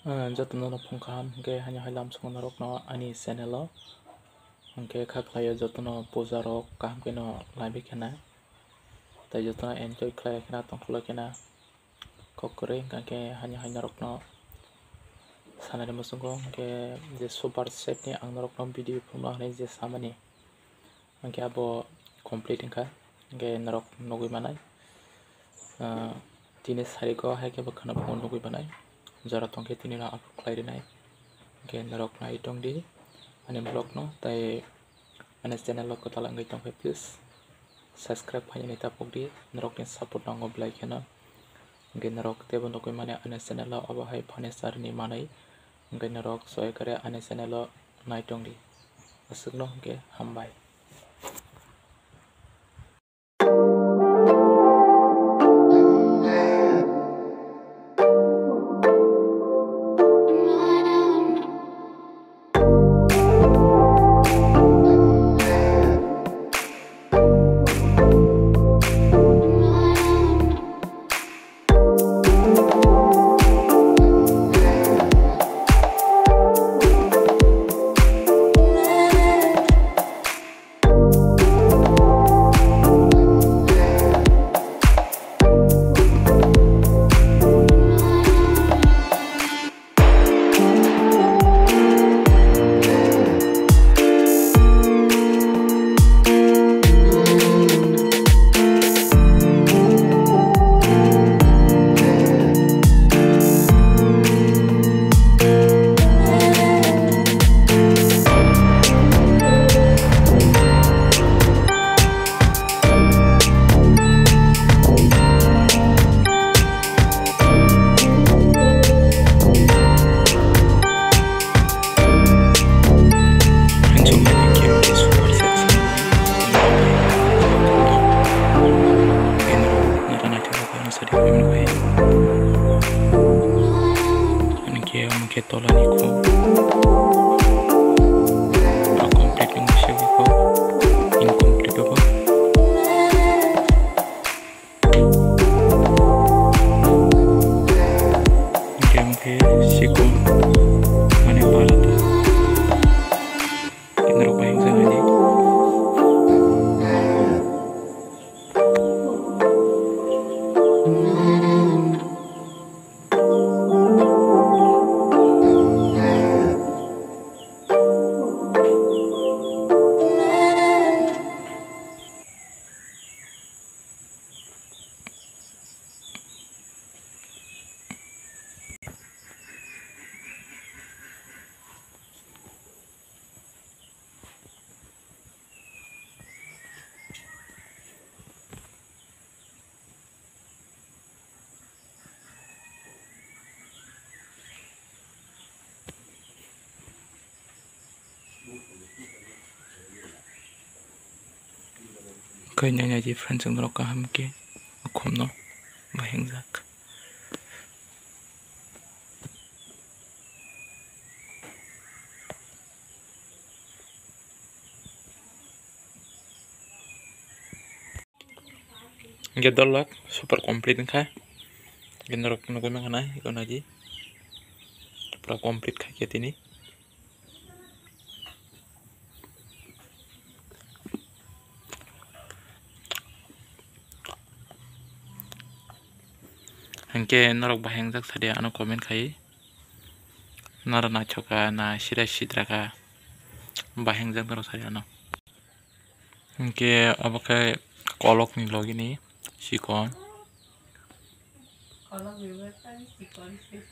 Jotno no phungkam hingke hanya hailam songo rok no ani channel o hingke khaklai jotno puja rok kaham ke no laibi khena tai jotno enjoy khlai khena tongkholo khena kokore hingke hanya rok no sanani musungo hingke je super set ni ang rok no video phumna hanai je samani hingke abo complete hingka hingke norok nugui manai tini sariko haike bo khana phone nugui manai jora tongke tini no upload khlai rinai hingke norok nai tongdi ani blog no tai ani channel lo kotal angai tongke please subscribe haini tapokdi norok ni support nango blai khena hingke norok tebo nugui mane ani channel lo abo hai furniture ni manai hingke norok soy kare ani channel lo nai tongdi asukno hingke hambai. Ke tolani ko complete ng siya ko incomplete ko game ke siko mane balata kinro bayang sa hali kanya ji friends ng rok kaham ke khomno bahengjak gedolak super complete kha gendorok nugui mangana ikona ji pura complete kha ke tini hingke norok bahengjak sadia ano comment khai nara na choka na sira sidra ka bahengjak norok sadia ano hingke abo kai kolok ni logini sikon kolok ni tadi sikon sih.